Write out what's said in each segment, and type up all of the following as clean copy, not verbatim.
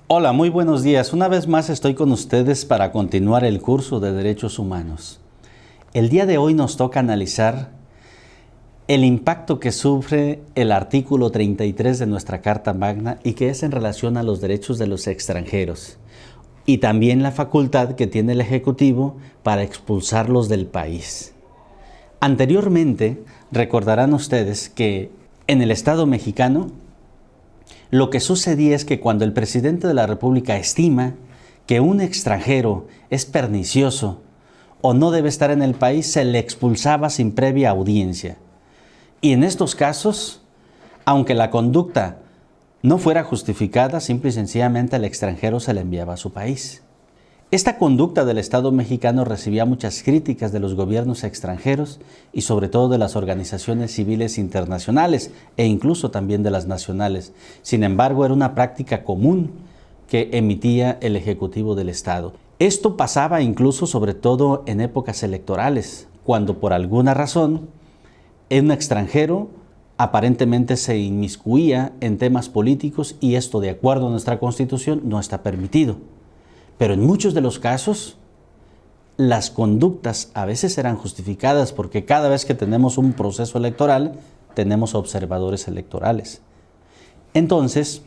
Hola, muy buenos días. Una vez más estoy con ustedes para continuar el curso de Derechos Humanos. El día de hoy nos toca analizar el impacto que sufre el artículo 33 de nuestra Carta Magna y que es en relación a los derechos de los extranjeros y también la facultad que tiene el Ejecutivo para expulsarlos del país. Anteriormente, recordarán ustedes que en el Estado mexicano lo que sucedía es que cuando el presidente de la República estima que un extranjero es pernicioso o no debe estar en el país, se le expulsaba sin previa audiencia. Y en estos casos, aunque la conducta no fuera justificada, simple y sencillamente al extranjero se le enviaba a su país. Esta conducta del Estado mexicano recibía muchas críticas de los gobiernos extranjeros y sobre todo de las organizaciones civiles internacionales e incluso también de las nacionales. Sin embargo, era una práctica común que emitía el Ejecutivo del Estado. Esto pasaba incluso sobre todo en épocas electorales, cuando por alguna razón un extranjero aparentemente se inmiscuía en temas políticos y esto, de acuerdo a nuestra Constitución, no está permitido. Pero en muchos de los casos, las conductas a veces eran justificadas porque cada vez que tenemos un proceso electoral, tenemos observadores electorales. Entonces,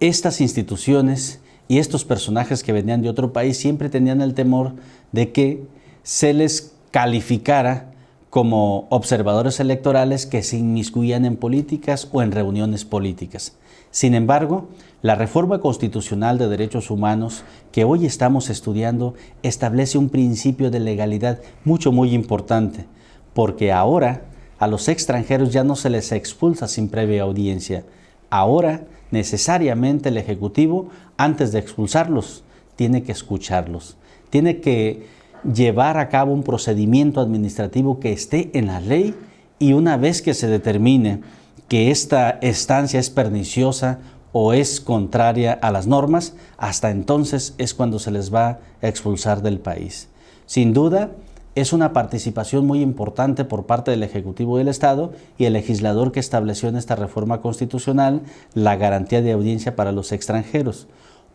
estas instituciones y estos personajes que venían de otro país siempre tenían el temor de que se les calificara como observadores electorales que se inmiscuían en políticas o en reuniones políticas. Sin embargo, la reforma constitucional de derechos humanos que hoy estamos estudiando establece un principio de legalidad muy importante, porque ahora a los extranjeros ya no se les expulsa sin previa audiencia. Ahora, necesariamente el Ejecutivo, antes de expulsarlos, tiene que escucharlos, tiene que llevar a cabo un procedimiento administrativo que esté en la ley y una vez que se determine que esta estancia es perniciosa o es contraria a las normas, hasta entonces es cuando se les va a expulsar del país. Sin duda, es una participación muy importante por parte del Ejecutivo del Estado y el legislador que estableció en esta reforma constitucional la garantía de audiencia para los extranjeros.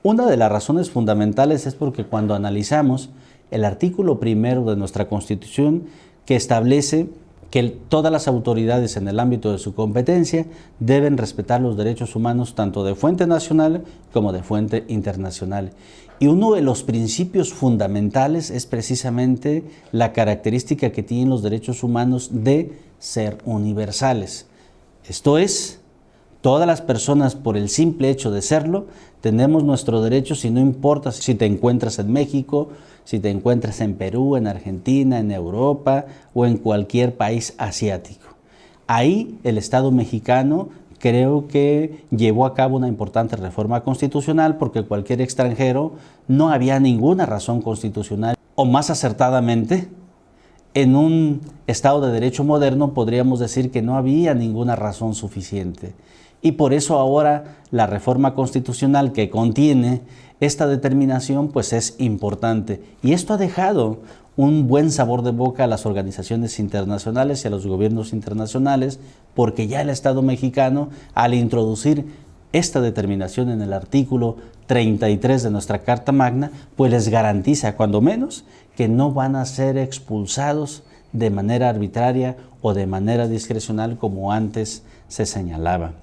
Una de las razones fundamentales es porque cuando analizamos el artículo 1 de nuestra Constitución, que establece que todas las autoridades en el ámbito de su competencia deben respetar los derechos humanos tanto de fuente nacional como de fuente internacional. Y uno de los principios fundamentales es precisamente la característica que tienen los derechos humanos de ser universales. Esto es, todas las personas, por el simple hecho de serlo, tenemos nuestros derechos y no importa si te encuentras en México, si te encuentras en Perú, en Argentina, en Europa o en cualquier país asiático. Ahí el Estado mexicano creo que llevó a cabo una importante reforma constitucional porque cualquier extranjero no había ninguna razón constitucional, o más acertadamente, en un Estado de Derecho moderno podríamos decir que no había ninguna razón suficiente. Y por eso ahora la reforma constitucional que contiene esta determinación pues es importante. Y esto ha dejado un buen sabor de boca a las organizaciones internacionales y a los gobiernos internacionales, porque ya el Estado mexicano, al introducir esta determinación en el artículo 33 de nuestra Carta Magna, pues les garantiza, cuando menos, que no van a ser expulsados de manera arbitraria o de manera discrecional como antes se señalaba.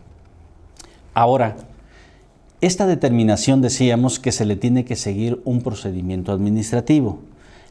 Ahora, esta determinación decíamos que se le tiene que seguir un procedimiento administrativo.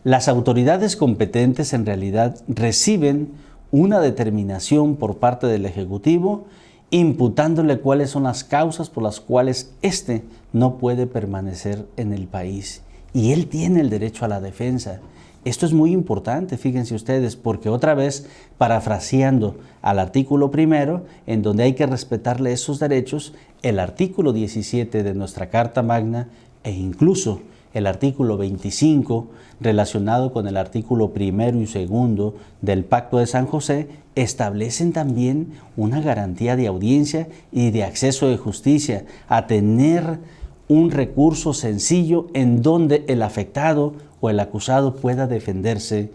Las autoridades competentes en realidad reciben una determinación por parte del Ejecutivo imputándole cuáles son las causas por las cuales éste no puede permanecer en el país. Y él tiene el derecho a la defensa. Esto es muy importante, fíjense ustedes, porque otra vez, parafraseando al artículo 1, en donde hay que respetarle esos derechos, el artículo 17 de nuestra Carta Magna e incluso el artículo 25, relacionado con el artículo 1 y 2 del Pacto de San José, establecen también una garantía de audiencia y de acceso de justicia, a tener un recurso sencillo en donde el afectado o el acusado pueda defenderse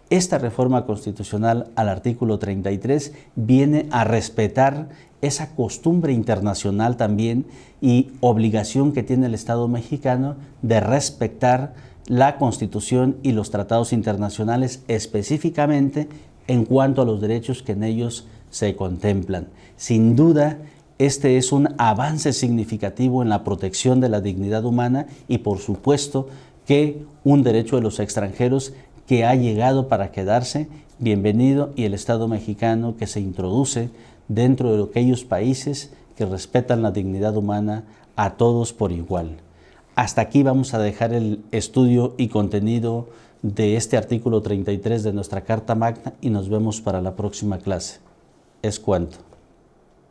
Esta reforma constitucional al artículo 33 viene a respetar esa costumbre internacional también y obligación que tiene el Estado mexicano de respetar la Constitución y los tratados internacionales, específicamente en cuanto a los derechos que en ellos se contemplan. Sin duda, este es un avance significativo en la protección de la dignidad humana y, por supuesto, que un derecho de los extranjeros que ha llegado para quedarse, bienvenido, y el Estado mexicano que se introduce dentro de aquellos países que respetan la dignidad humana a todos por igual. Hasta aquí vamos a dejar el estudio y contenido de este artículo 33 de nuestra Carta Magna y nos vemos para la próxima clase. Es cuanto.